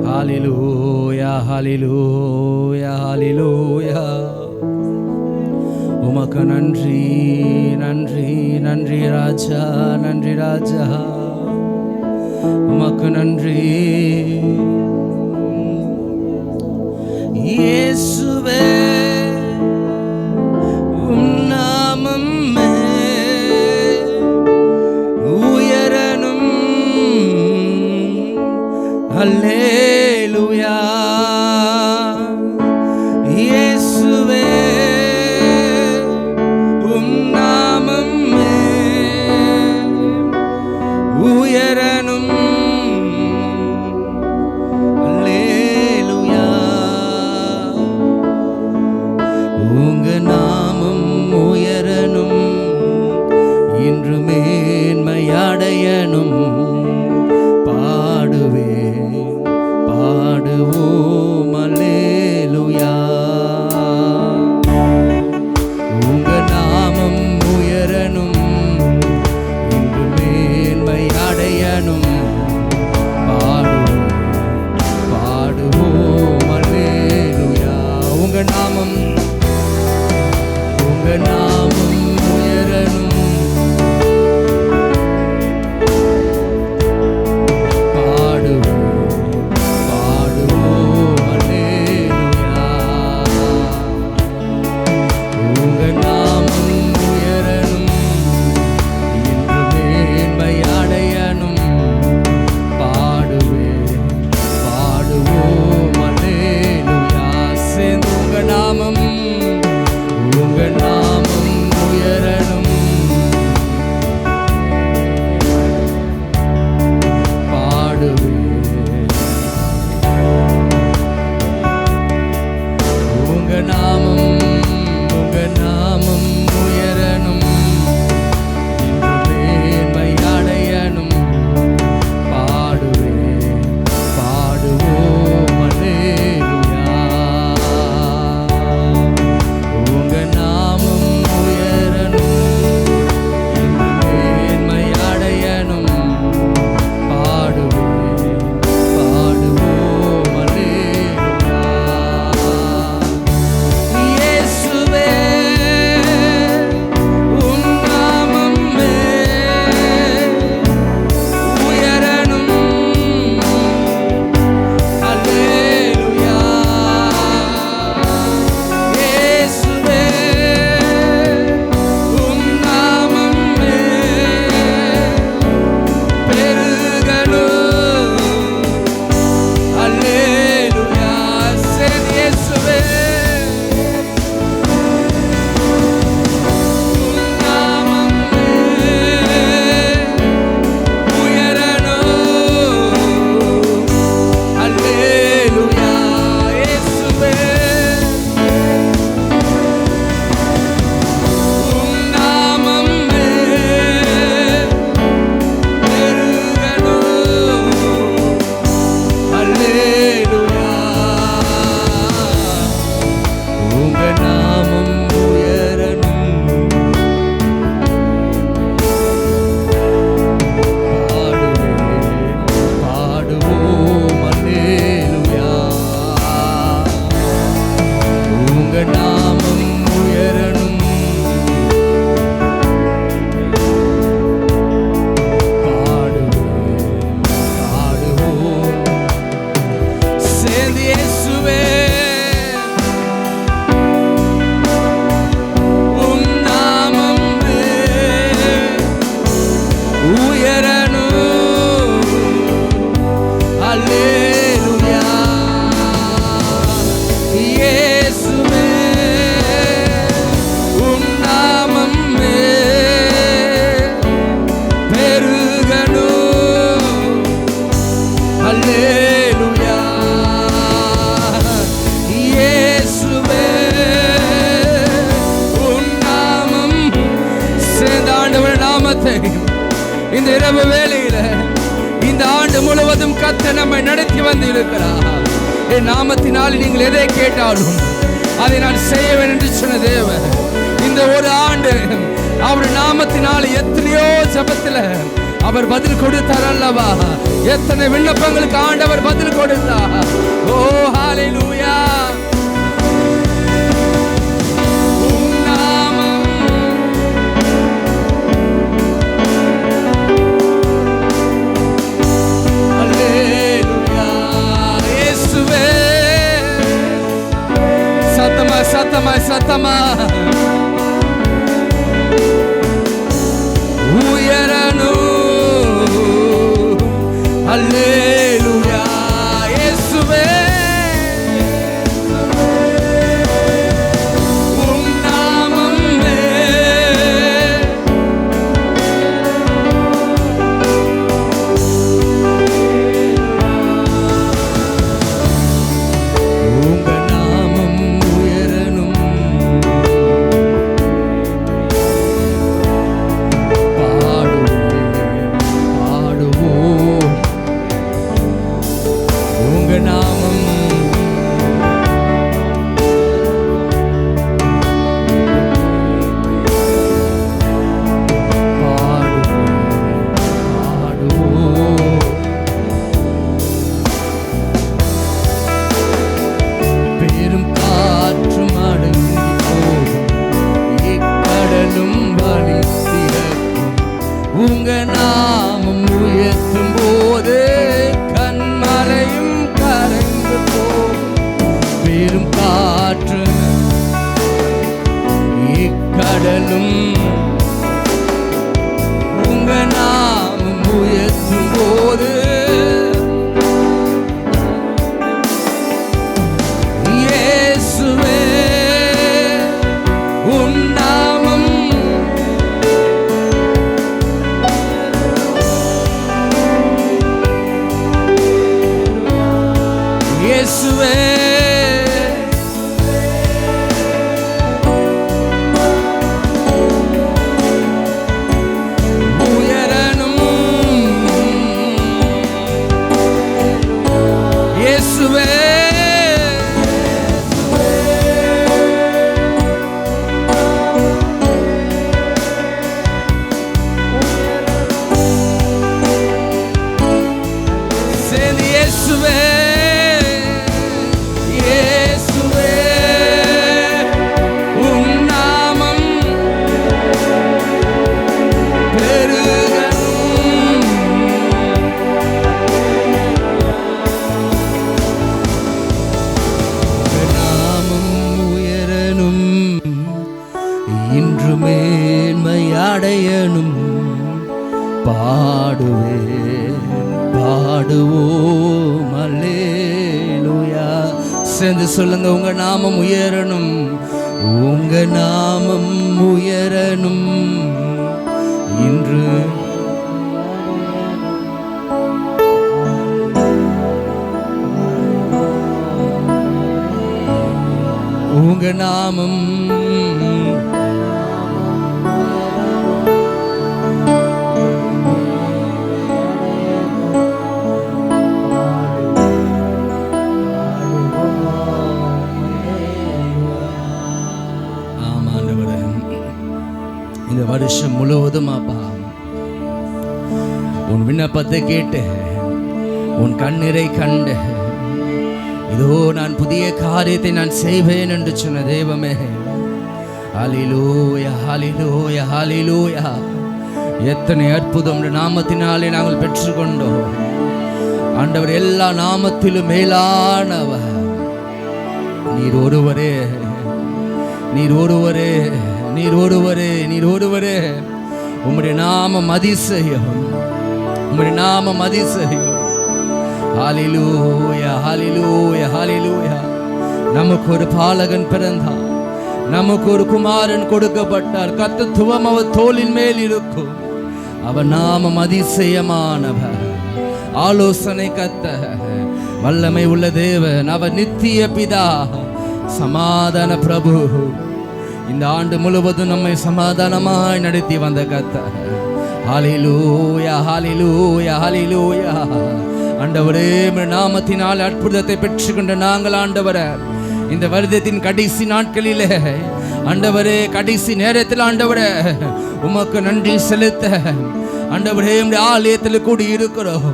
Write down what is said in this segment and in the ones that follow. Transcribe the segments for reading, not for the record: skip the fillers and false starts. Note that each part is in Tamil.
ஹல்லேலூயா ஹல்லேலூயா ஹல்லேலூயா. உமக்கு நன்றி நன்றி நன்றி ராஜா, நன்றி ராஜா, உமக்கு நன்றி இயேசுவே. உம் நாமம் உயரணும். அல்லேலூயா இயேசுவே. உம் நாமம் உயரணும். அல்லேலூயா. உங்க நாமம் உயரணும், இன்று மேன்மையடையணும். பாடுவேன் பாடுவோம் அல்லேலூயா. உங்க நாமம் உயரணும், இன்று மேன்மையடையணும். பாடுவோம் பாடுவோம் அல்லேலூயா. உங்க நாமம் உங்க நாமம் உயரணும். இந்த இரவு வேளையில இந்த ஆண்டு முழுவதும் கர்த்தர் நம்மை நடத்தி வந்து இருக்கிறார். என் நாமத்தினால் நீங்கள் எதை கேட்டாலும் அதை நான் செய்வேன் என்று சொன்ன தேவன் இந்த ஒரு ஆண்டு அவர் நாமத்தினால் எத்தனையோ ஜெபத்தில் அவர் பதில் கொடுத்தார் அல்லவா? எத்தனை விண்ணப்பங்களுக்கு ஆண்டவர் பதில் உங்க நாமம் உங்க நாமம் உயர்த்தும் போது கண்மலையும் கரைந்து போகும். பெரும் காற்று இக்கடலும் உங்க நாமம் உயர்த்தும் போது இயேசுவே உன் நாமம் இயேசுவே உயரணும் இயேசுவே சேர்ந்து இயேசுவே இன்று மேன்மையடையணும் பாடுவேன் பாடுவோம் அல்லேலூயா. சேர்ந்து சொல்லுங்க, உங்க நாமம் உயரணும், உங்க நாமம் உயரணும் இன்று உங்க நாமம் இந்த வருஷம் முழுவதும் அப்பா உன் விண்ணப்பத்தை கேட்டு உன் கண்ணீரை கண்டு இதோ நான் புதிய காரியத்தை நான் செய்வேன் என்று சொன்ன தெய்வமே, ஹல்லேலூயா ஹல்லேலூயா ஹல்லேலூயா. எத்தனை அற்புதம் நாமத்தினாலே நாங்கள் பெற்றுக்கொண்டோம் ஆண்டவர். எல்லா நாமத்திலும் மேலானவர் நீர் ஒருவரே, நீர் ஒருவரே, நீர் ஒருவரே, நீர் ஒருவரே. உம்முடைய நாமம் அதிசயம், உம்முடைய நாமம் அதிசயம். ஹல்லேலூயா ஹல்லேலூயா ஹல்லேலூயா. நமக்கு ஒரு பாலகன் பிறந்தார், நமக்கு ஒரு குமாரன் கொடுக்கப்பட்டார், கர்த்தத்துவம் அவர் தோளின் மேல் இருக்கும். அவர் நாமம் அதிசயமானவர், ஆலோசனை கர்த்தர், வல்லமை உள்ள தேவன், அவர் நித்திய பிதா, சமாதான பிரபு. இந்த ஆண்டு முழுவதும் நம்மை சமாதானமாய் நடத்தி வந்த கர்த்தர். ஹல்லேலூயா ஹல்லேலூயா ஹல்லேலூயா. ஆண்டவரே, நாமத்தினால் அற்புதத்தை பெற்றுக்கொண்ட நாங்கள் ஆண்டவரே இந்த வருடத்தின் கடைசி நாட்களிலே ஆண்டவரே, கடைசி நேரத்தில் ஆண்டவரே உமக்கு நன்றி செலுத்த ஆண்டவரே ஆலயத்தில் கூடி இருக்கிறோம்.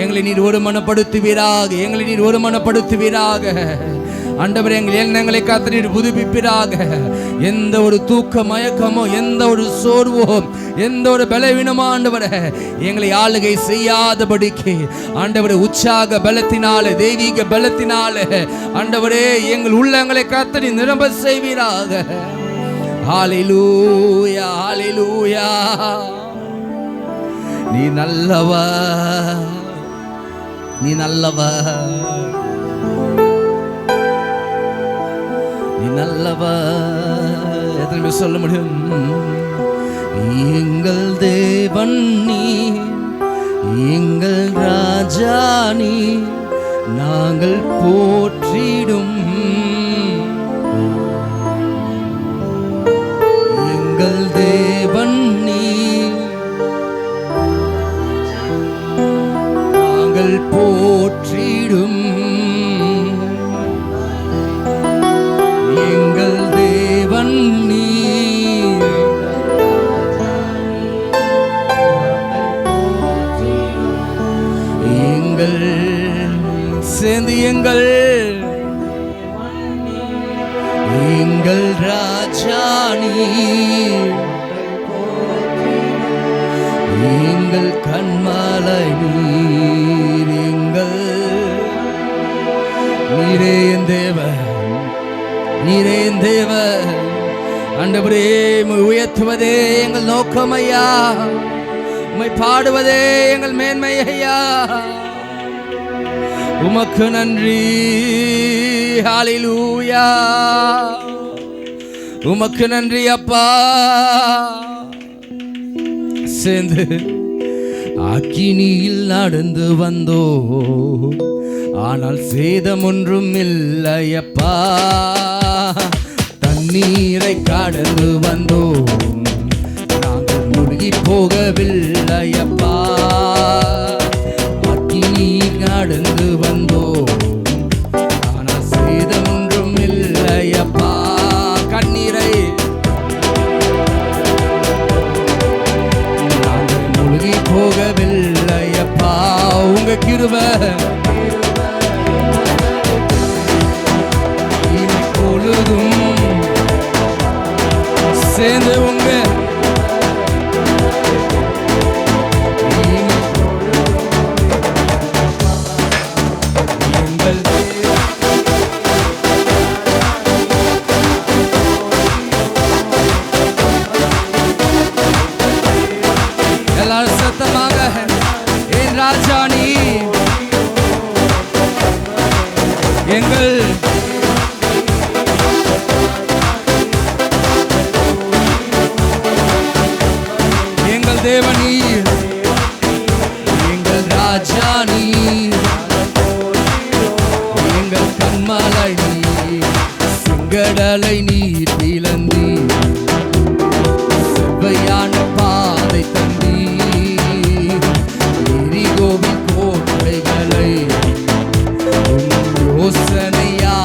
எங்களை நீர் ஒருமனப்படுத்துவீராக, எங்களை நீர் ஒருமனப்படுத்துவீராக ஆண்டவரே. எங்கள் எண்ணங்களை காத்து நீர் புதுப்பிப்பீராக. எந்த ஒரு தூக்க மயக்கமோ, எந்த ஒரு சோர்வோ, எந்த ஒரு பலவீனமோ ஆண்டவரே எங்களை ஆளுகை செய்யாதபடிக்கு ஆண்டவரே உற்சாக பலத்தினாலே, தெய்வீக பலத்தினாலே ஆண்டவரே எங்கள் உள்ளங்களை காத்து நீர் நிரம்ப செய்வீராக. ஹல்லேலூயா ஹல்லேலூயா. நீ நல்லவர், நீ நல்லவர், நீ நல்லவர். எத்தனை பேர் சொல்ல முடியும்? எங்கள் தேவன் நீ, எங்கள் ராஜா நீ, நாங்கள் போற்றிடும் எங்கள் தேவன் நீ, நாங்கள் போற்றிடும் சேர்ந்து எங்கள் ராஜா நீர், எங்கள் கண்மாலை நீர், நீரே என் தேவன், நீரே என் தேவன். ஆண்டவரே, உம்மை உயர்த்துவதே எங்கள் நோக்கம் ஐயா, உம்மை பாடுவதே எங்கள் மேன்மை ஐயா. உமக்கு நன்றி, ஹல்லேலூயா, உமக்கு நன்றி அப்பா. சேர்ந்து அக்கினியில் நடந்து வந்தோ, ஆனால் சேதம் ஒன்றும் இல்லையப்பா. தண்ணீரை கடந்து வந்தோ, நாங்கள் முழுகி போகவில்லையப்பா. அக்கினியில் நடந்து வந்தோ, ஆனால் சேதம் ஒன்றும் இல்லையப்பா. கண்ணீரை நாங்கள் முழுகி போகவில்லையப்பா. உங்க கிருபை பொழுதும் சேர்ந்து உங்க எல்லாரும் சத்தமாக என் ராஜா நீ, எங்கள் தேவன் நீர், எங்கள் ராஜா நீர், எங்கள் கண்மாலை நீர். செங்கடலை நீர் பிளந்தீர், செவ்வையான பாதை தந்தீர். எரிகோவின் கோட்டைகளை யோசனையா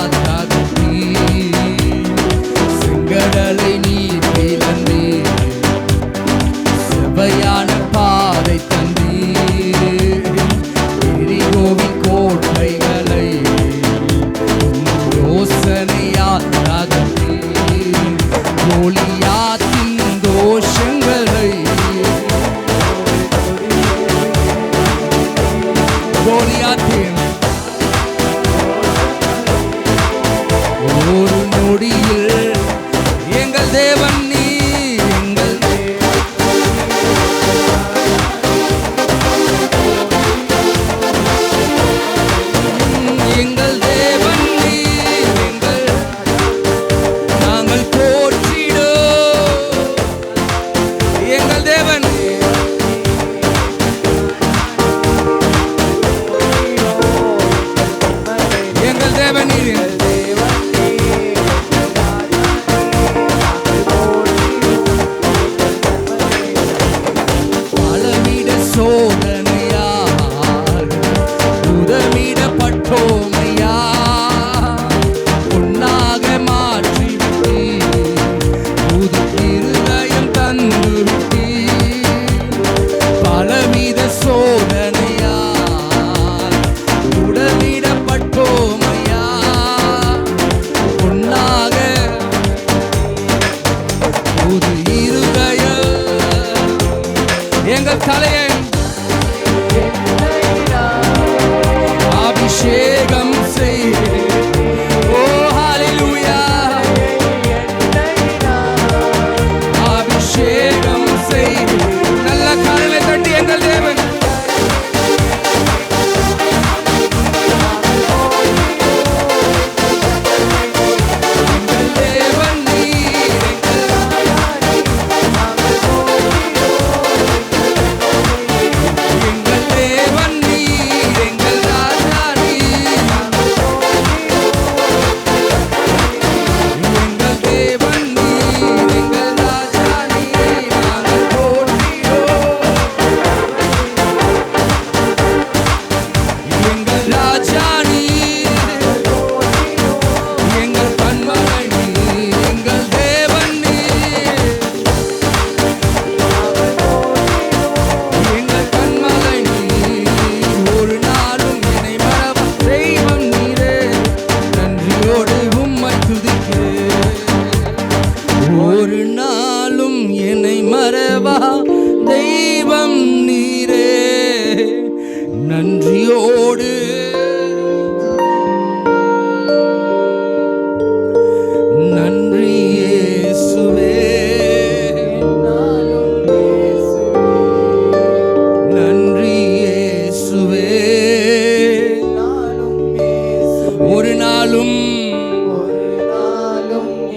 ஒரு நாளும்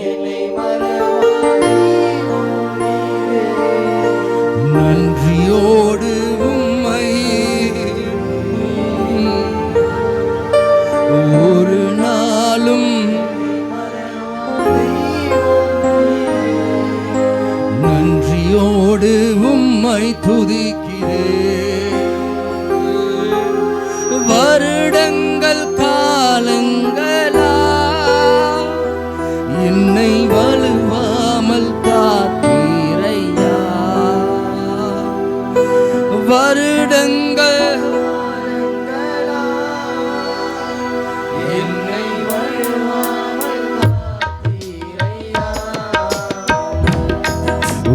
என்னை மறவாதே நன்றியோடு உம்மை ஒரு நாளும் நன்றியோடு உம்மை துதிக்கிறேன். வருடங்கள் காலங்களா என்னை வலுவாமல் காத்தீரையா. வருடங்கள் என்னை வலுவாமல் காத்தீரையா.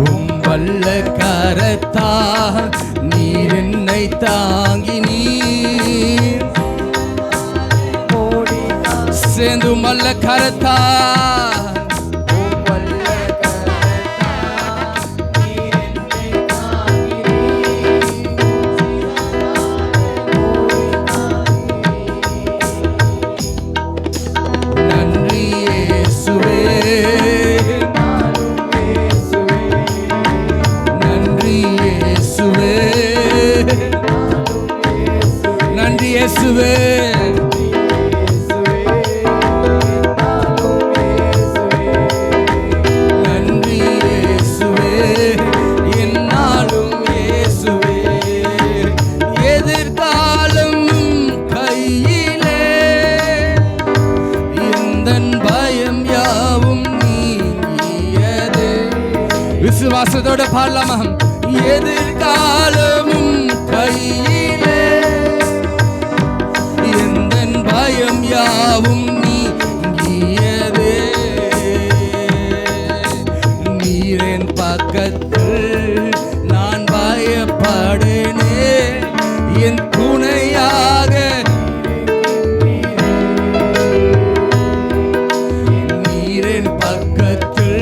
உம் வல்ல கரத்தா நீர் என்னை தாங்கினீர். சேர்ந்து மல்ல கரத்தா நன்றி இயேசுவே, நன்றி இயேசுவே, நன்றி இயேசுவே. விசுவாசத்தோட பாடலாமா? எதிர்காலமும் கையிலே எந்தன் பயம் யாவும் நீங்கியதே. நீரின் பக்கத்தில் நான் பயப்படனே என் துணையாக நீரின் பக்கத்தில்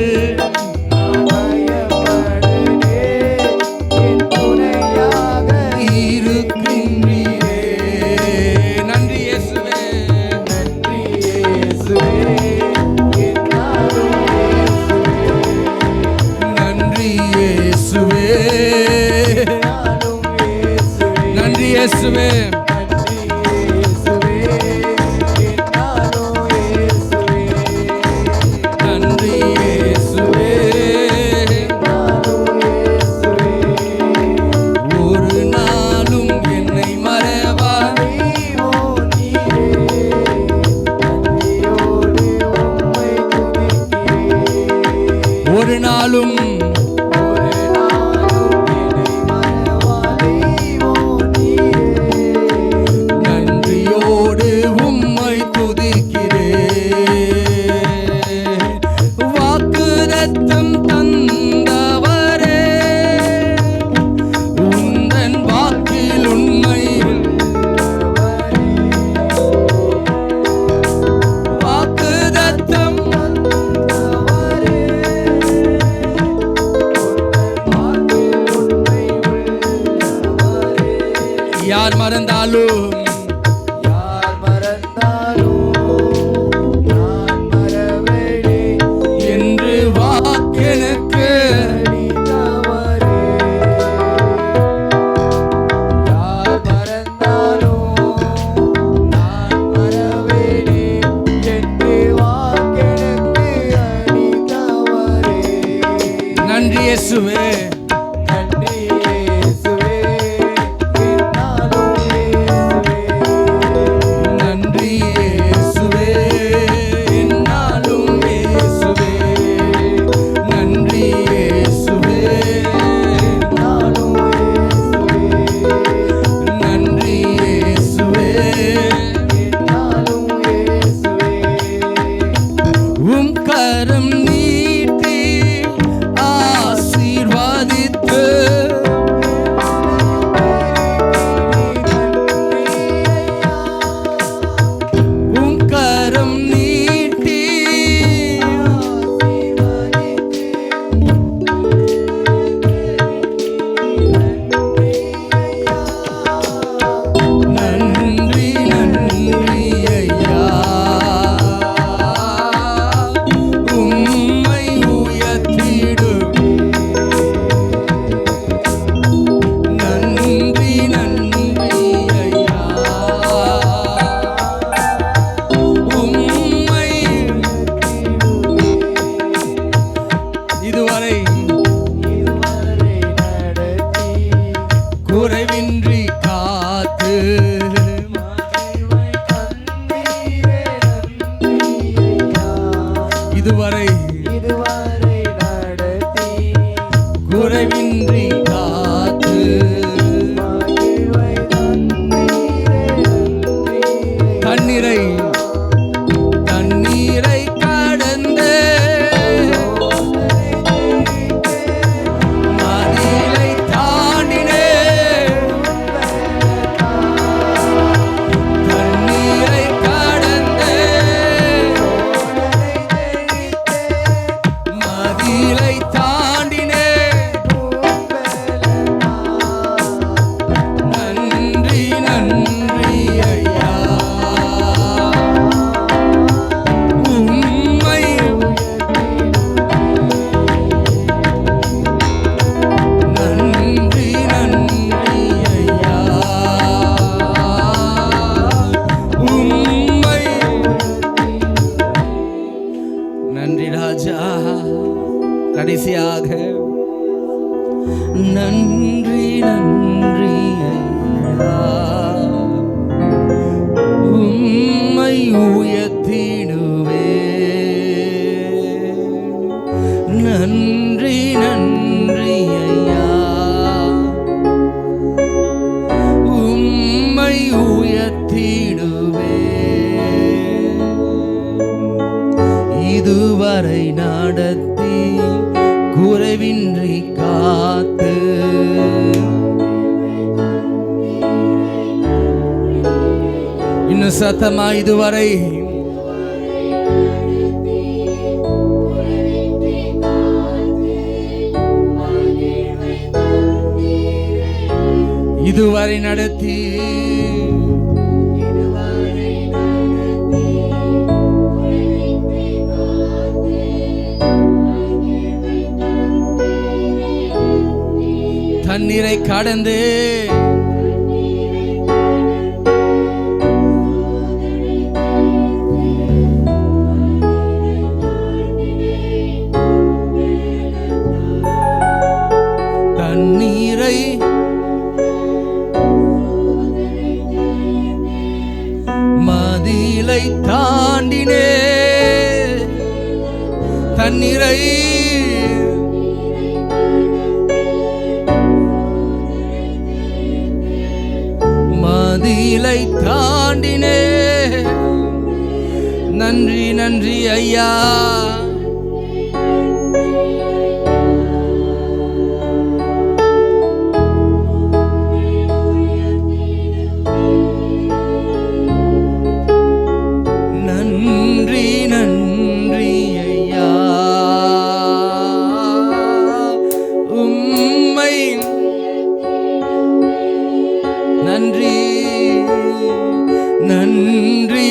இயேசுவே, நன்றி இயேசுவே. ஒரு நாளும் என்னை மறவாதே. ஒரு நாளும் யார் மறந்தாலும் நான் மறவேனே என்று வாக்கெனக்கு யார் மறந்தாலும் நான் மறவேனே என்று வாக்கெனக்கு அளித்தவரே. நன்றி இயேசுவே, கரம் நீட்டி ஆசீர்வாதம் உயர்த்திடுவே. நன்றி நன்றி ஐயா, உம்மை உயர்த்திடுவே. இதுவரை நடத்தி குறைவின்றி காத்து இன்னும் சத்தமா இதுவரை இதுவரை நடத்தி தண்ணீரை கடந்து தண்ணீரை மதிலை தாண்டினே. தண்ணீரை மதிலை தாண்டினே. நன்றி நன்றி ஐயா, நன்றி நன்றி ஐயா, உம்மை நன்றி நன்றி.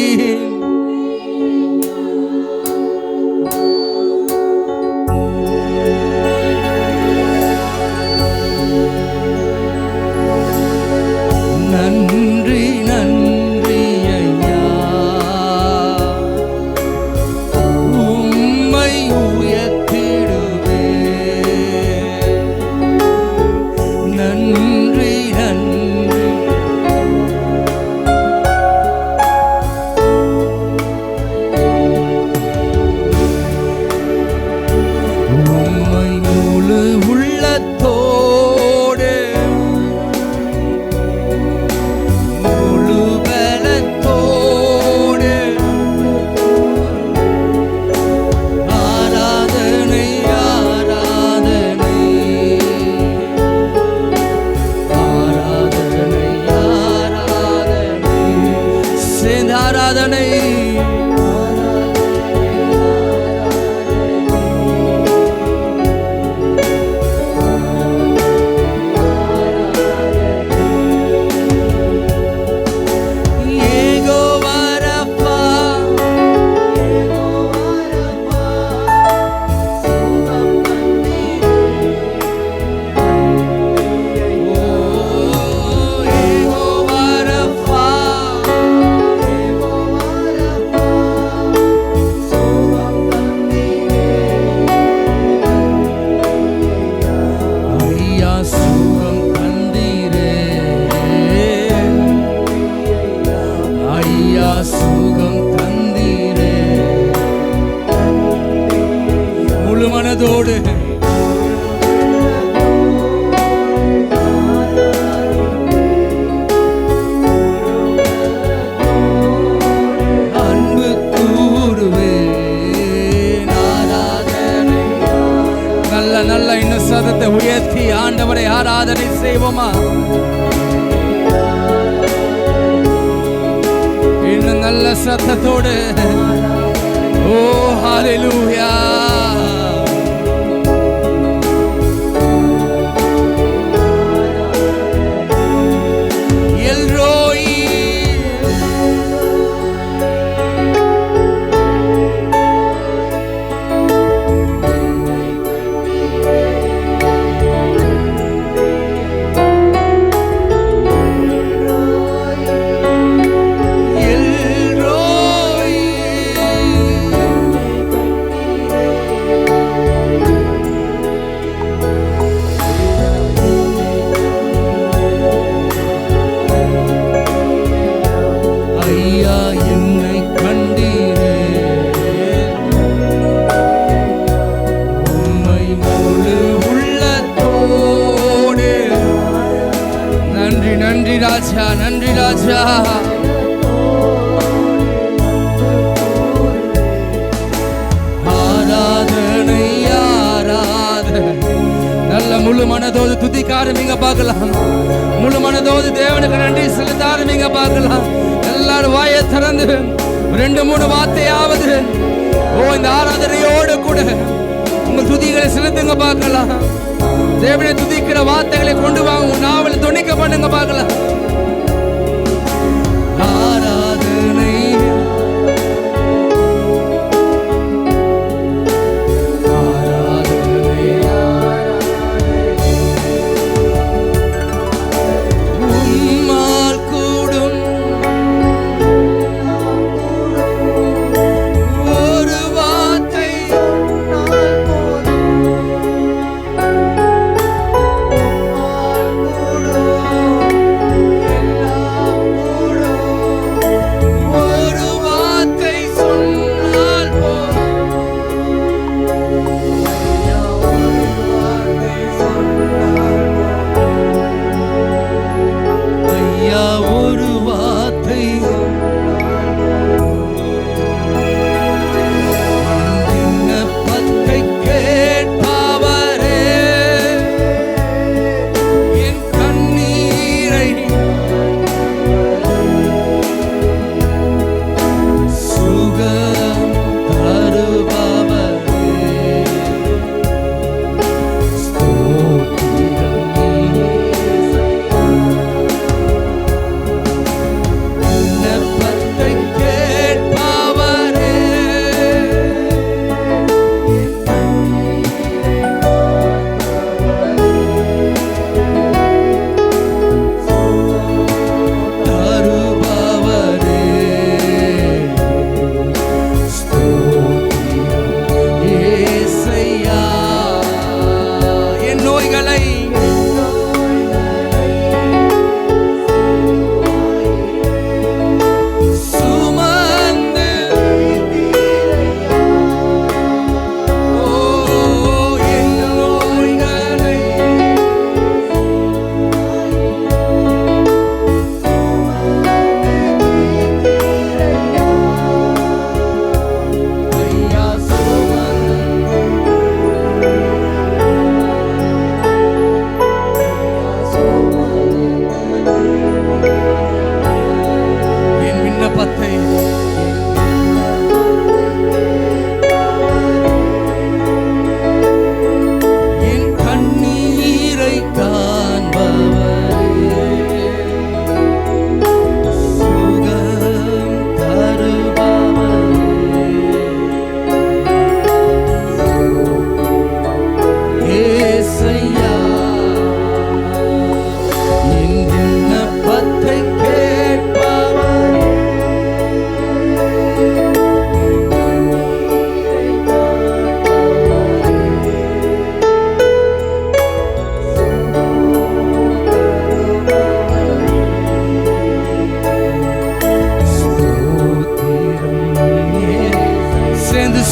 நன்றி நன்றி ஐயா, உம்மை உயர்த்திடுவே. நன்றி நன்றி. உம்மை முழு உள்ளத்தோடு முழு பலத்தோடு ஆராதனை ஆராதனை ஆராதனை ஆராதனை சேர்ந்து ஆராதனை. சுகம் தந்தீரே. முழு மனதோடு அன்பு கூறுவே. நல்ல நல்ல இன்னும் சதத்தை உயர்த்தி ஆண்டவரை ஆராதனை செய்வோமா? இன்னும் நல்ல சத்தத்தோடு ஓ ஹல்லேலூயா. எல்ரோயி ராஜா, நன்றி ராஜா. ஆராதனை ஆராதனை. நல்ல முழு மனதோடு துதிக்க ஆரம்பிங்க பார்க்கலாம். முழு மனதோடு தேவனுக்கு நன்றி செலுத்த ஆரம்பிங்க பார்க்கலாம். எல்லாரும் வாயை திறந்து 2-3 வார்த்தையாவது இந்த ஆராதனையோடு கூட உங்கள் துதிகளை செலுத்துங்க பார்க்கலாம். தேவனை துதிக்கிற வார்த்தைகளை கொண்டு வாங்க, நாவல் துணிக்க பண்ணுங்க பார்க்கலாம். ஆராதனை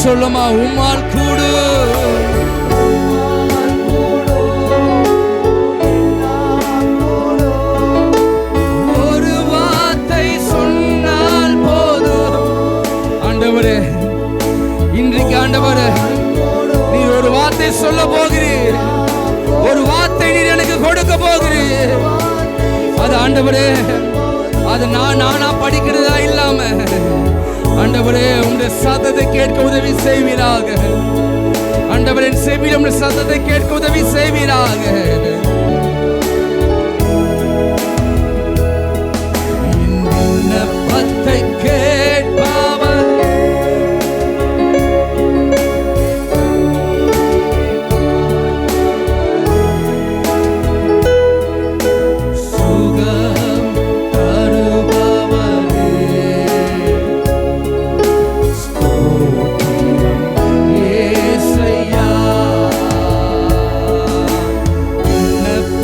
சொல்லுமா, உம்மால் கூடு. ஒரு வார்த்தை சொன்னால் போதும். ஆண்டவரே, இன்றைக்கு ஆண்டவரே, நீர் ஒரு வார்த்தை சொல்ல போகிறீர். ஒரு வார்த்தை நீர் எனக்கு கொடுக்க போகிறீர். அது ஆண்டவரே, அது நானா படிக்கிறதா இல்லாம ஆண்டவரே உம்முடைய சத்தத்தை கேட்க உதவி செய்வீராக. ஆண்டவரே, செவியில் உம்முடைய சத்தத்தை கேட்க உதவி செய்வீராக. விண்ணப்பத்தை கேட்பவர் சுகம் தருபவரே. இயேசையா, விண்ணப்பத்தை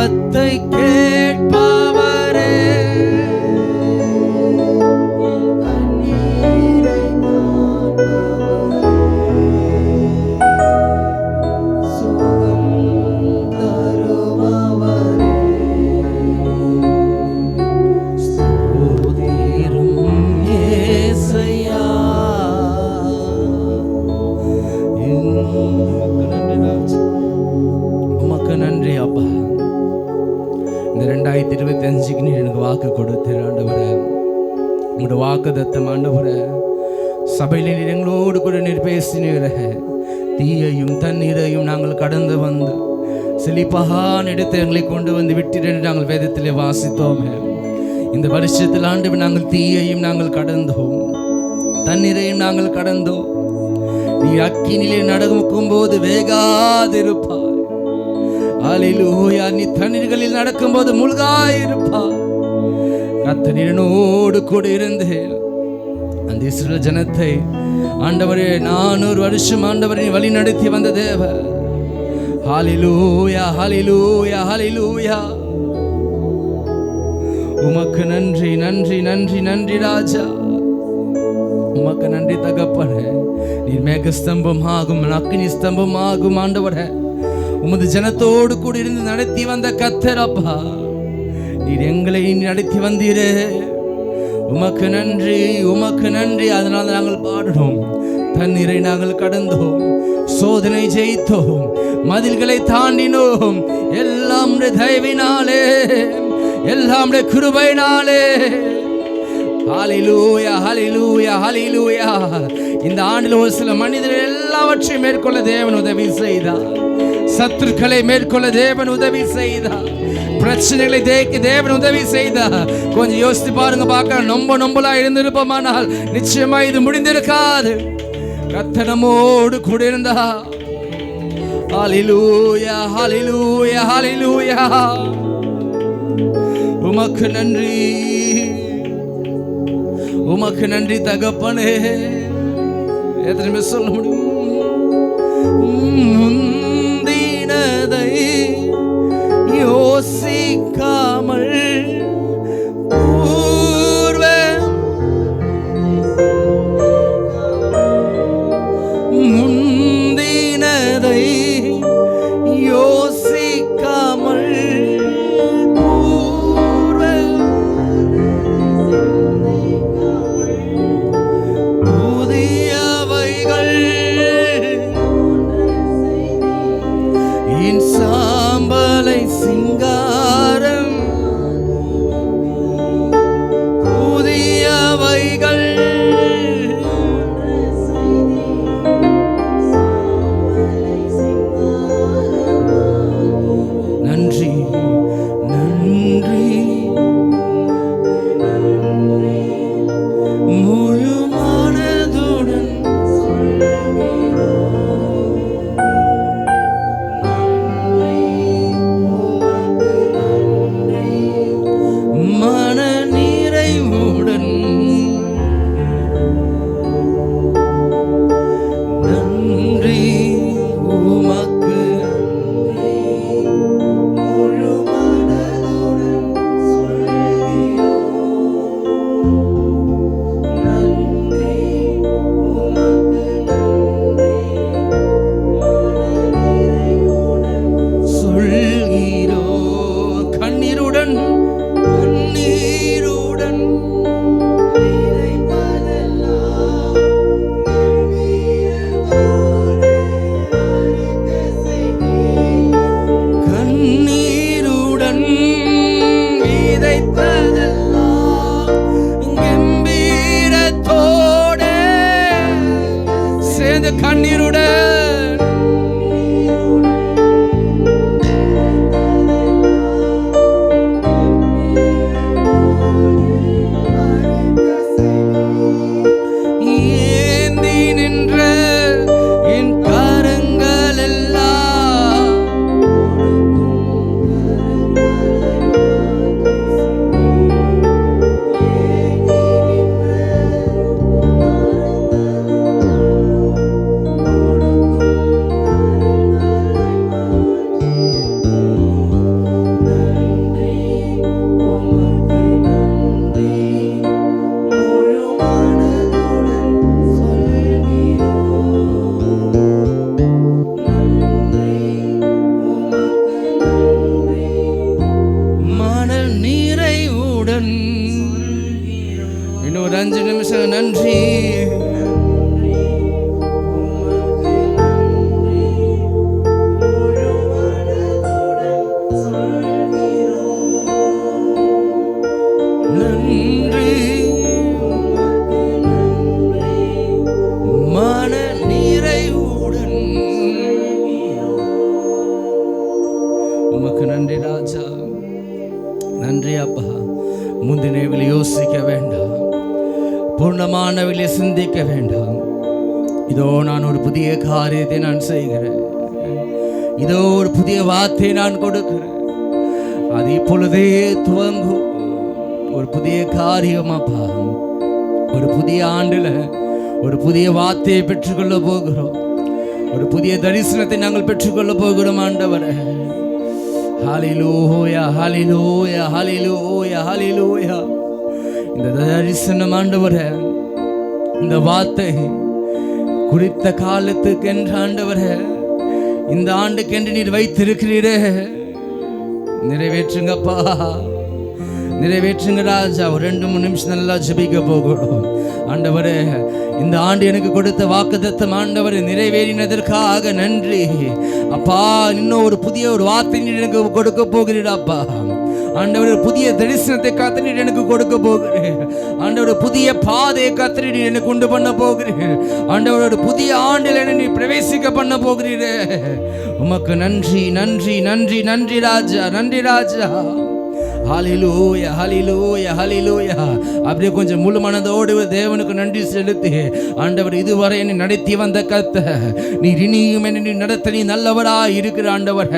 ஜெபத்தை கேட்பவரே, கண்ணீரை சுகம் தருபவரே, ஸ்தோத்திரம் இயேசையா. உமக்கு நன்றி அப்பா. இந்த 2025க்கு நீ எனக்கு வாக்கு கொடுத்தீர் ஆண்டவரே. உங்களோட வாக்கு தத்தம் ஆண்டவரே, சபையில நீர் எங்களோடு கூட நீர் பேசினீரே. தீயையும் தண்ணீரையும் நாங்கள் கடந்து வந்து செழிப்பான இடத்தை எங்களை கொண்டு வந்து விட்டீர் என்று நாங்கள் வேதத்திலே வாசித்தோமே. இந்த வருஷத்தில் ஆண்டு நாங்கள் தீயையும் நாங்கள் கடந்தோம், தண்ணீரையும் நாங்கள் கடந்தோம். நீ அக்கினிலே நடக்கும் போது வேகாதிருப்பாய். அல்லேலூயா. நீ தண்ணீர்களில் நடக்கும்போது முழுகாயிருப்பாய். கர்த்தர் என்னோடு கூட இருந்து அந்த இஸ்ரவேல் ஜனத்தை ஆண்டவரே 400 வருஷம் ஆண்டவரை வழி நடத்தி வந்த தேவர். ஹல்லேலூயா, ஹல்லேலூயா, ஹல்லேலூயா. உமக்கு நன்றி, நன்றி, நன்றி, நன்றி ராஜா. உமக்கு நன்றி தகப்பனே. நீர் மேக ஸ்தம்பம் ஆகும், அக்கினி ஸ்தம்பம் ஆகும் ஆண்டவரே. உமது ஜனத்தோடு கூட இருந்து நடத்தி வந்த கர்த்தர் அப்பா, நீர் எங்களை நடத்தி வந்தீரே. உமக்கு நன்றி, உமக்கு நன்றி. அதனால நாங்கள் பாடணும். தண்ணீரை நாங்கள் கடந்தோம், சோதனை ஜெயித்தோம், மதில்களை தாண்டினோம். எல்லாம் தயவினாலே, எல்லாம் கிருபையினாலே. ஹல்லேலூயா, ஹல்லேலூயா, ஹல்லேலூயா. இந்த ஆண்டில் ஒரு சில மனிதர்கள் எல்லாவற்றையும் மேற்கொள்ள தேவன் உதவி செய்தார். சத்துருக்களை மேற்கொள்ள தேவன் உதவி செய்தார். பிரச்சனைகளை தேக்கி தேவன் உதவி செய்தார். கொஞ்சம் யோசித்து பாருங்க, பார்க்க நொம்பலா இருந்திருப்போமானால் நிச்சயமா இது முடிந்திருக்காது. கர்த்தர் நம்மோடு கூட இருந்தா. ஹல்லேலூயா, ஹல்லேலூயா, ஹல்லேலூயா. உமக்கு நன்றி, உமக்கு நன்றி தகப்பனே. எத்தனை பேர் சொல்ல முடியும்? முந்தினதை யோசிக்காமல் முந்தினதை யோசிக்காமல் புதியவைகள் என் சாம்பலை சிங்காரம் புதியவைகள் நன்றி, நன்றி, முழு மனதுடன் உமக்கு 5 நிமிஷம் நன்றி. நன்றி ராஜா, நன்றி அப்பா. முந்தினவில் யோசிக்க வேண்டாம், பூர்ணமானவிலே சிந்திக்க வேண்டாம். இதோ நான் ஒரு புதிய காரியத்தை நான் செய்கிறேன், இதோ ஒரு புதிய வார்த்தை நான் கொடுக்கிறேன், அது இப்பொழுதே துவங்கும். ஒரு புதிய காரியம் அப்பா, ஒரு புதிய ஆண்டுல ஒரு புதிய வார்த்தையை பெற்றுக்கொள்ள போகிறோம், ஒரு புதிய தரிசனத்தை நாங்கள் பெற்றுக்கொள்ள போகிறோம் ஆண்டவரே. ஹல்லேலூயா, ஹல்லேலூயா, ஹல்லேலூயா, ஹல்லேலூயா. இந்த தரிசனம் ஆண்டவரே, இந்த வார்த்தை குறித்த காலத்துக்கு என்று ஆண்டவரே, இந்த ஆண்டுக்கென்று நீர் வைத்திருக்கிறீரே, நிறைவேற்றுங்கப்பா, நிறைவேற்றுங்க ராஜா. ஒரு 2-3 நிமிஷம் நல்லா ஜெபிக்க போகிறோம். ஆண்டவரே, இந்த ஆண்டு எனக்கு கொடுத்த வாக்குத்தத்தம் ஆண்டவரே நிறைவேறினதற்காக நன்றி அப்பா. இன்னும் ஒரு புதிய ஒரு வார்த்தை நீர் எனக்கு கொடுக்க போகிறீராப்பா ஆண்டவர். புதிய தரிசனத்தை கர்த்தர் எனக்கு கொடுக்க போகிறேன் ஆண்டவர். புதிய பாதையை கர்த்தர் நீர் எனக்கு உண்டு பண்ண போகிறேன் ஆண்டவரோட. புதிய ஆண்டில் என்ன நீ பிரவேசிக்க பண்ண போகிறீரே. உமக்கு நன்றி, நன்றி, நன்றி, நன்றி ராஜா, நன்றி ராஜா. ஹல்லேலூயா, ஹல்லேலூயா, ஹல்லேலூயா. அப்படியே கொஞ்சம் முழு மனதோடு தேவனுக்கு நன்றி செலுத்தி, ஆண்டவர் இதுவரை என்னை நடத்தி வந்த கர்த்தர், நீர் இனியும் என்னை நடத்த நீ நல்லவராய் இருக்கிற ஆண்டவர்.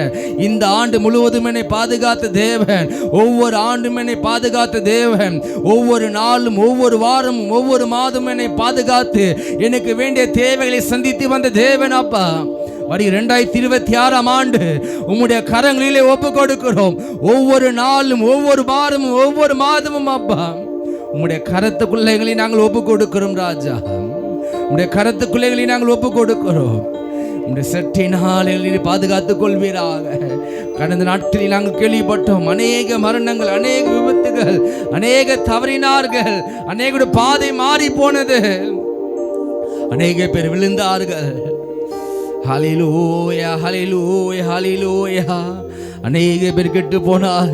இந்த ஆண்டு முழுவதும் என்னை பாதுகாத்த தேவன், ஒவ்வொரு ஆண்டும் என்னை பாதுகாத்த தேவன், ஒவ்வொரு நாளும், ஒவ்வொரு வாரமும், ஒவ்வொரு மாதமும் என்னை பாதுகாத்து எனக்கு வேண்டிய தேவைகளை சந்தித்து வந்த தேவன் அப்பா. வரி 2026 ஆண்டு உம்முடைய கரங்களிலே ஒப்பு கொடுக்கிறோம். ஒவ்வொரு நாளும், ஒவ்வொரு வாரமும், ஒவ்வொரு மாதமும் அப்பா உம்முடைய கரத்துக்குள்ளைகளை நாங்கள் ஒப்பு கொடுக்கிறோம் ராஜா. உம்முடைய கரத்துக்குள்ளைகளை நாங்கள் ஒப்பு கொடுக்கிறோம். உம்முடைய சட்டினாலே பாதுகாத்துக் கொள்வீராக. கடந்த நாட்களில் நாங்கள் கேள்விப்பட்டோம், அநேக மரணங்கள், அநேக விபத்துகள், அநேக தவறினார்கள், அநேக பாதை மாறி போனது, அநேக பேர் விழுந்தார்கள். ஹல்லேலூயா, ஹல்லேலூயா, ஹல்லேலூயா. அநேக பேர் கெட்டு போனார்.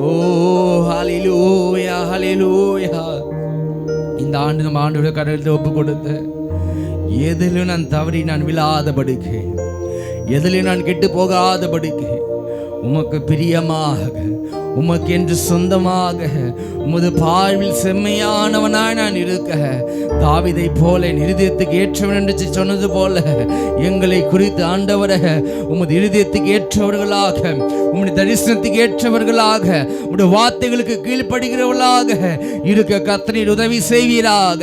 ஓ ஹல்லேலூயா, ஹல்லேலூயா. இந்த ஆண்டு நம்ம ஆண்டோட கடவுளை ஒப்பு கொடுத்து, எதிலும் நான் தவறி நான் விழாதபடிக்கு, எதிலும் நான் கெட்டு போகாதபடிக்கு, உமக்கு பிரியமாக, உமக்கு என்று சொந்தமாக, உமது பார்வையில் செம்மையானவனாய் நான் இருக்க, தாவீதை போல இருதயத்துக்கு ஏற்றவன் என்று சொன்னது போல எங்களை குறித்து ஆண்டவரே உமது இருதயத்துக்கு ஏற்றவர்களாக, உம்முடைய தரிசனத்துக்கு ஏற்றவர்களாக, உம்முடைய வார்த்தைகளுக்கு கீழ்ப்படுகிறவர்களாக இருக்க கர்த்தர் உதவி செய்வீராக.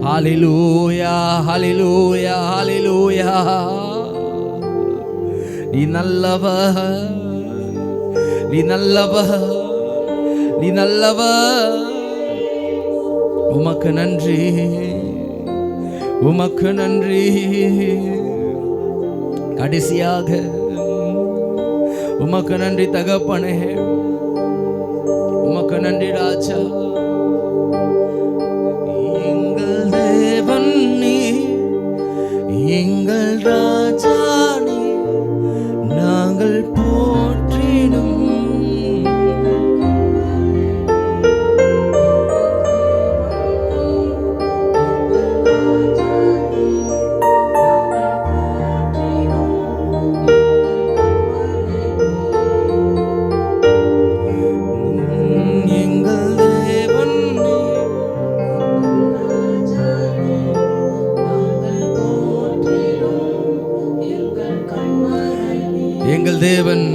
ஹல்லேலூயா, ஹல்லேலூயா, ஹல்லேலூயா. நீ நல்லவர், நீ நல்லவர், நீ நல்லவர். உமக்கு நன்றி, உமக்கு நன்றி. கடைசியாக உமக்கு நன்றி தகப்பனே, உமக்கு நன்றி ராஜா. எங்கள் தேவன் நீ, எங்கள் ராஜா நீ, நாங்கள் போற்றிடும் எங்கள் தேவன்.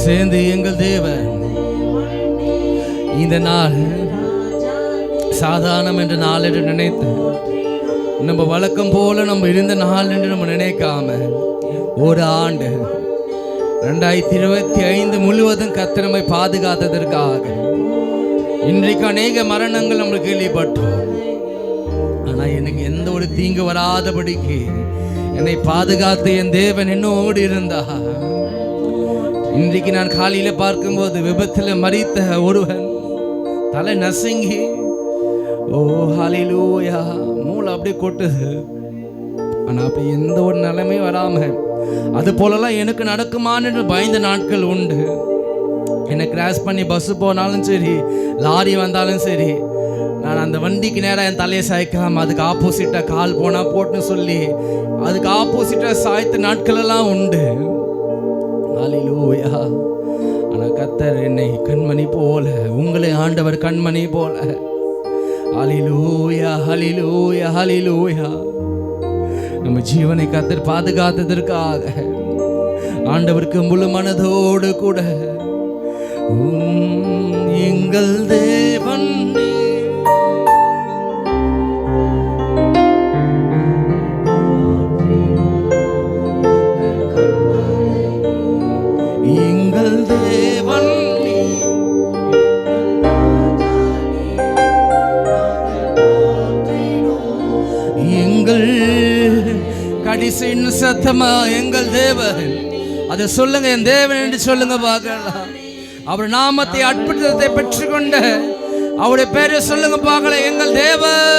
சேர்ந்து எங்கள் தேவன். இந்த நாள் சாதாரணம் என்ற நாள் என்று நினைத்து, நம்ம வழக்கம் போல நம்ம இருந்த நாள் என்று நம்ம நினைக்காம, ஒரு ஆண்டு 2025 முழுவதும் கர்த்தர் நம்மை பாதுகாத்ததற்காக. இன்றைக்கு அநேக மரணங்கள் நம்மளுக்கு கேள்விப்பட்டோம், ஆனால் எனக்கு எந்த ஒரு தீங்கு வராதபடிக்கு என்னை பாதுகாத்து என் தேவன் என்னோடு இருந்தா. இன்றைக்கு நான் காலையில பார்க்கும்போது விபத்தில் மரித்த ஒருவன் தலை நசுங்கி, ஓ ஹல்லேலூயா, மூளை அப்படியே கொட்டுது. ஆனா அப்ப எந்த ஒரு நிலைமை வராம அது போலலாம் எனக்கு நடக்குமான்னு பயந்த நாட்கள் உண்டு. என்னை கிராஸ் பண்ணி பஸ் போனாலும் சரி, லாரி வந்தாலும் சரி, நான் அந்த வண்டிக்கு நேராக என் தலையை சாய்க்காம அதுக்கு ஆப்போசிட்டாக கால் போனால் போட்டுன்னு சொல்லி அதுக்கு ஆப்போசிட்டாக சாய்த்த நாட்கள் எல்லாம் உண்டு. ஹல்லேலூயா. ஆனால் கர்த்தர் என்னை கண்மணி போல, உங்களை ஆண்டவர் கண்மணி போல, ஹல்லேலூயா ஹல்லேலூயா ஹல்லேலூயா, நம்ம ஜீவனை கர்த்தர் பாதுகாத்ததற்காக ஆண்டவருக்கு முழு மனதோடு கூட எங்கள் தேவன் எங்கள் தேவன் எங்கள் கடைசி சத்தமா எங்கள் தேவன். அதை சொல்லுங்க, என் தேவன் என்று சொல்லுங்க பார்க்கலாம். அவர் நாமத்தை அற்புதத்தை பெற்றுக்கொண்ட அவருடைய பேரை சொல்லுங்க பார்க்கலாம், எங்கள் தேவன்.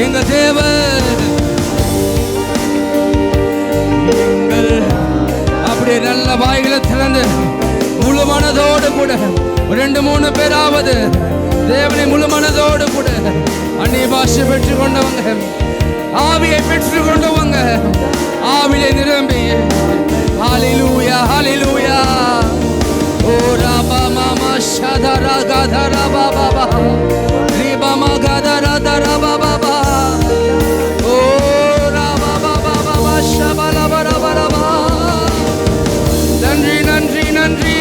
எங்க தேவன் எங்கள் அப்படியே நல்ல வாய்களை திறந்து முழு மனதோடு கூட 2-3 பேராவது தேவனை முழு மனதோடு கூட அந்நிய பாஷை பெற்றுக் கொண்டவங்க, ஆவியை பெற்றுக் கொண்டவங்க, ஆவியை நிரம்பி ஹல்லேலூயா ஹல்லேலூயா. ஓ ராபா மாமா ஷதரா கதரா பாபா ரிபா மகதரா தரா பாபா. ஓ ராபா பாபா பாபா ஷபலா பரபரபா. நன்றி நன்றி நன்றி.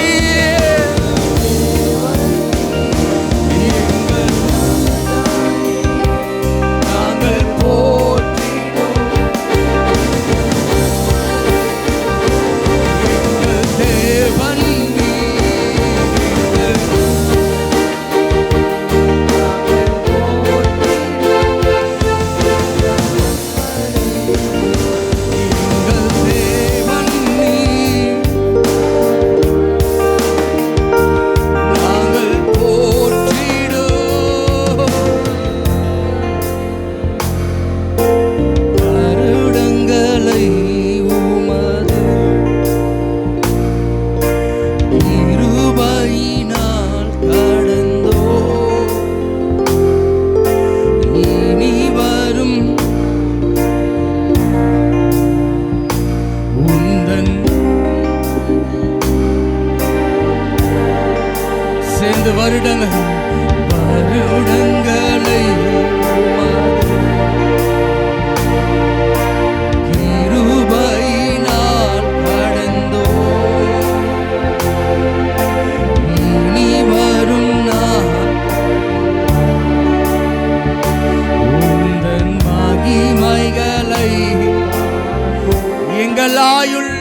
வருடங்களை கிருபையினால் கடந்தோ, இனி வரும் நாள் உந்தன் மகிமைகளை எங்கள் ஆயுள்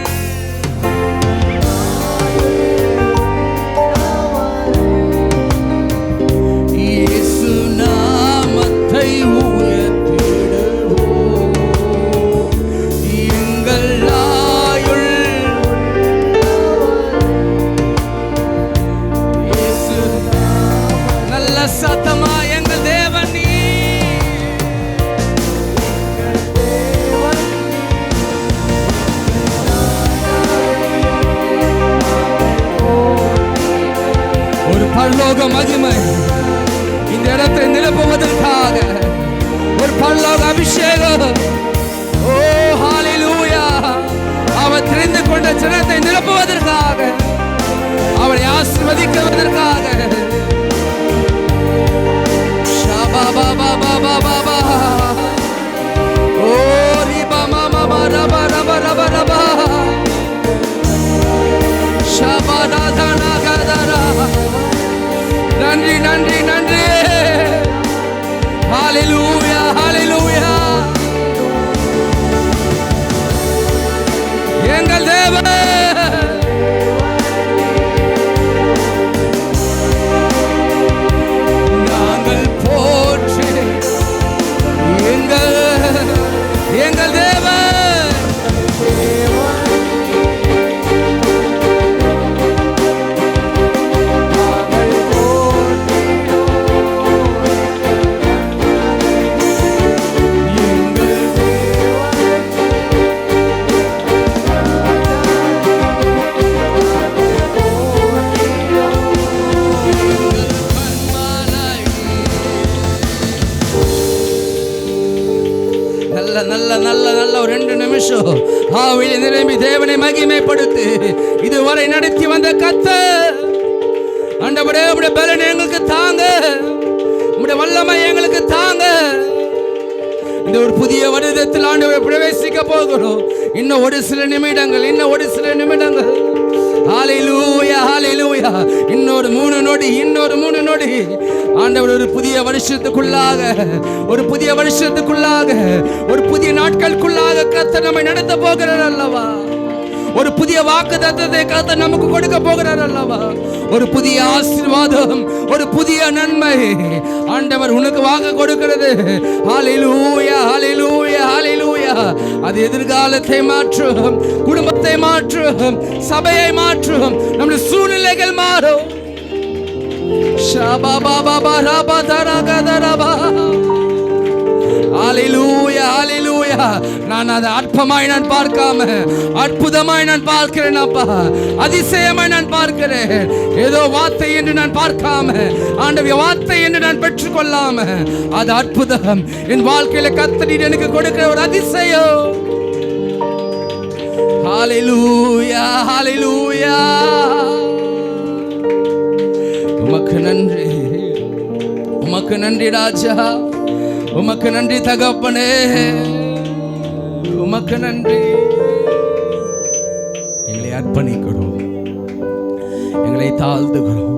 ஹalleluya. எங்கள் தேவன் நாங்கள் போற்றி எங்கள் தேவன் நல்ல ஒரு 2 நிமிஷம் ஆவியில் நிரம்பி தேவனை மகிமைப்படுத்து. இதுவரை நடத்தி வந்த கர்த்தர் ஆண்டவரே, உம்முடைய பலன் எங்களுக்கு தாங்க, உம்முடைய வல்லமை எங்களுக்கு தாங்க. இந்த ஒரு புதிய வருடத்தில் ஆண்டவரை பிரவேசிக்க போகிறோம். இன்னும் ஒரு சில நிமிடங்கள் ஹalleluya ஹalleluya. இன்னொரு 3 நொடி ஆண்டவர் ஒரு புதிய வருஷத்துக்குள்ளாக ஒரு புதிய நாட்களுக்குள்ளாக கர்த்தர் நம்மை நடத்த போகிறார் அல்லவா. ஒரு புதிய வாக்குத்தத்தத்தை கர்த்தர் நமக்கு கொடுக்க போகிறார் அல்லவா. ஒரு புதிய ஆசீர்வாதம், ஒரு புதிய நன்மை ஆண்டவர் உனக்கு வாங்க கொடுக்கிறது. ஹalleluya ஹalleluya ஹalleluya. அது எதிர்காலத்தை மாற்றும், குடும்பத்தை மாற்றும், சபையை மாற்றும், நம்முடைய சூழ்நிலைகள் மாறும். நான் அதை அற்பமாய் நான் பார்க்காம அற்புதமாய் நான் பார்க்கிறேன் அப்பா. அதிசயமாய் நான் பார்க்கிறேன். ஏதோ வார்த்தை என்று நான் பார்க்காம ஆண்டவருடைய வார்த்தை என்று நான் பெற்றுக்கொள்ளாம அது அற்புதம். என் வாழ்க்கையில கர்த்தர் எனக்கு கொடுக்கிற ஒரு அதிசயம். ஹalleluya ஹalleluya. உமக்கு நன்றி ராஜா, உமக்கு நன்றி தகப்பனே, உமக்கு நன்றி. எங்களை அர்ப்பணிக்கிறோம், எங்களை தாழ்த்துகிறோம்.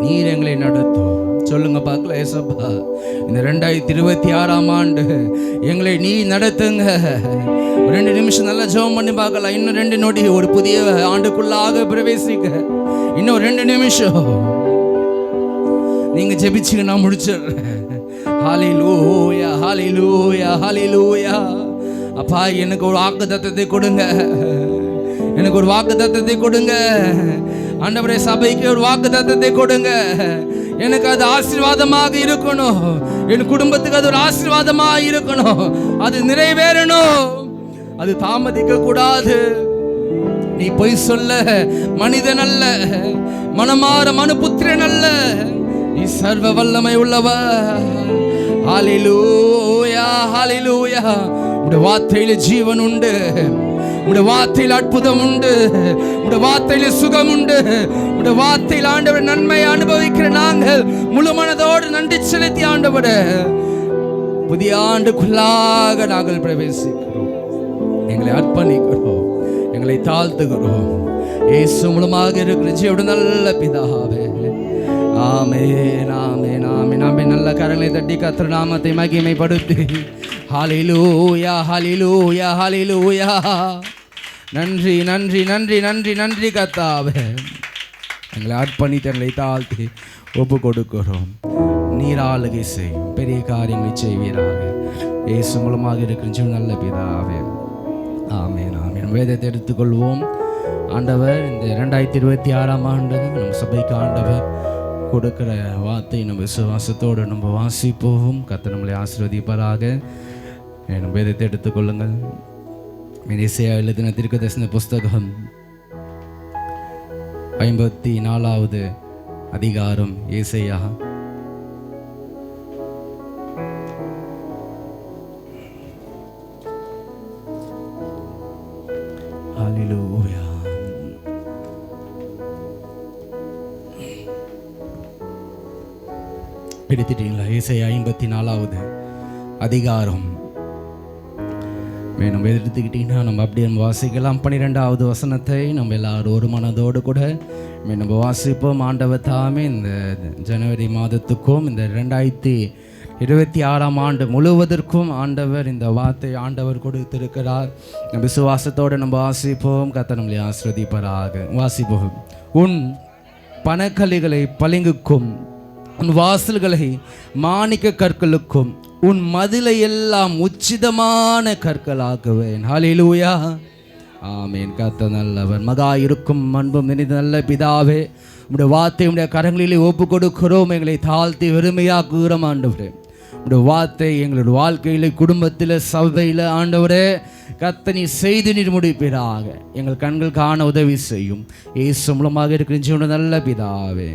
நீர் எங்களை நடத்தும். சொல்லுங்க பார்க்கலாம் ஏசப்பா, இந்த 2026ஆம் ஆண்டு எங்களை நீ நடத்துங்க. 2 நிமிஷம் நல்லா ஜெபம் பண்ணி பார்க்கலாம். இன்னும் 2 நொடி ஒரு புதிய ஆண்டுக்குள்ளாக பிரவேசிக்க. இன்னும் 2 நிமிஷம் நீங்க ஜெபிச்சுங்க, நான் முடிச்சிடுறேன். ஹalleluya ஹalleluya ஹalleluya. அப்பா, எனக்கு ஒரு வாக்குத்தத்தத்தை கொடுங்க, எனக்கு ஒரு வாக்குத்தத்தத்தை கொடுங்க ஆண்டவரே. சபைக்கு ஒரு வாக்குத்தத்தத்தை கொடுங்க. எனக்கு அது ஆசீர்வாதமாக இருக்கணும், என் குடும்பத்துக்கு அது ஒரு ஆசீர்வாதமாக இருக்கணும். அது நிறைவேறணும், அது தாமதிக்க கூடாது. நீ பொய் சொல்ல மனிதன் அல்ல, மனமாற மனுபுத்திரன் அல்ல, நீ சர்வ வல்லமை உள்ளவர். ஹalleluya ஹalleluya. உம்முடைய வார்த்தையில ஜீவன் உண்டு, உம்முடைய வார்த்தையில் அற்புதம் உண்டு, உம்முடைய வார்த்தையில சுகம் உண்டு, உம்முடைய வார்த்தையில் ஆண்டவர் நன்மை அனுபவிக்கிற நாங்கள் முழு மனதோடு நன்றி செலுத்தி ஆண்டவரே புதிய ஆண்டுக்குள்ளாக நாங்கள் பிரவேசிக்கிறோம். எங்களை அர்ப்பணிக்கிறோம், எங்களை தாழ்த்துகிறோம். இயேசு மூலமாக இருக்கிற ஜீவனுடைய நல்ல பிதாவே, ஆமென் ஆமென் ஆமென் ஆமென். நல்ல கரங்களை தட்டி கர்த்தர் நாமத்தை மகிமைப்படுத்தி ஹalleluya ஹalleluya ஹalleluya. நன்றி நன்றி நன்றி நன்றி நன்றி கர்த்தாவே. எங்களை அர்ப்பணித்து எங்களை தாழ்த்தி ஒப்பு கொடுக்கிறோம். நீர் ஆளுகை செய்யும், பெரிய காரியங்களை செய்வீராக. இயேசு மூலமாக இருக்கிற ஜீவன் நல்ல பிதாவே, ஆமென் ஆமென். வேதத்தை எடுத்துக்கொள்வோம். ஆண்டவர் இந்த 2026ஆம் ஆண்டு நம்ம சபைக்கு ஆண்டவர் கொடுக்கிற வார்த்தை நம்ம விசுவாசத்தோடு நம்ம வாசிப்போம். கர்த்தர் நம்மளை ஆசீர்வதிப்பாராக. நம்ம வேதத்தை எடுத்துக்கொள்ளுங்கள். எசேயா எழுதின தீர்க்கதரிசன புஸ்தகம் 54வது அதிகாரம். எசேயா ஹalleluya. எடுத்துட்டீங்களா? எசேயா 54வது அதிகாரம் வேணும் எடுத்துக்கிட்டிங்கன்னா நம்ம அப்படியே நம்ம வாசிக்கலாம். 12வது வசனத்தை நம்ம எல்லாரும் ஒரு மனதோடு கூட நம்ம வாசிப்போம். ஆண்டவர் தாமே இந்த ஜனவரி மாதத்துக்கும் இந்த 26ஆம் ஆண்டு முழுவதற்கும் ஆண்டவர் இந்த வார்த்தை ஆண்டவர் கொடுத்திருக்கிறார். விசுவாசத்தோடு நம்ம வாசிப்போம். கர்த்தர் நம்மளை ஆசீர்வதிப்பாராக. வாசிப்போம். உன் பனக்கலிகளை பளிங்குக்கும், உன் வாசல்களை மாணிக்க கற்களுக்கும், உன் மதிலை எல்லாம் உச்சிதமான கற்களாக்குவேன். ஹல்லேலூயா. ஆமேன். கர்த்தர் நல்லவர். மகா இருக்கும் அன்பும் நிறைந்த நல்ல பிதாவே, உம்முடைய வார்த்தை உம்முடைய கரங்களிலே ஒப்பு கொடுக்கிறோம். எங்களை தாழ்த்தி வெறுமையாக்குகிறோம் ஆண்டவரே. உம்முடைய வார்த்தை எங்களுடைய வாழ்க்கையில, குடும்பத்தில், சபையில் ஆண்டவரே கர்த்தர் நீர் செய்து நீர் முடிப்பீராக. எங்கள் கண்கள் காண உதவி செய்யும். இயேசு மூலமாக இருக்கிற ஜீவனுடைய நல்ல பிதாவே.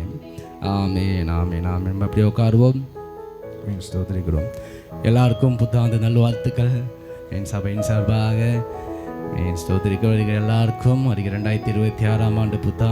ஆமேன், ஆமேன், ஆமேன். அப்படியே உட்காருவோம். ஸ்தோத்திரிக்கிறோம். எல்லாருக்கும் புத்தாண்டு நல்வாழ்த்துக்கள் என் சபையின் சார்பாக. ஸ்தோத்திரிக்க வருகிற எல்லாருக்கும் வருகிற 2026ஆம் ஆண்டு புத்தாண்டு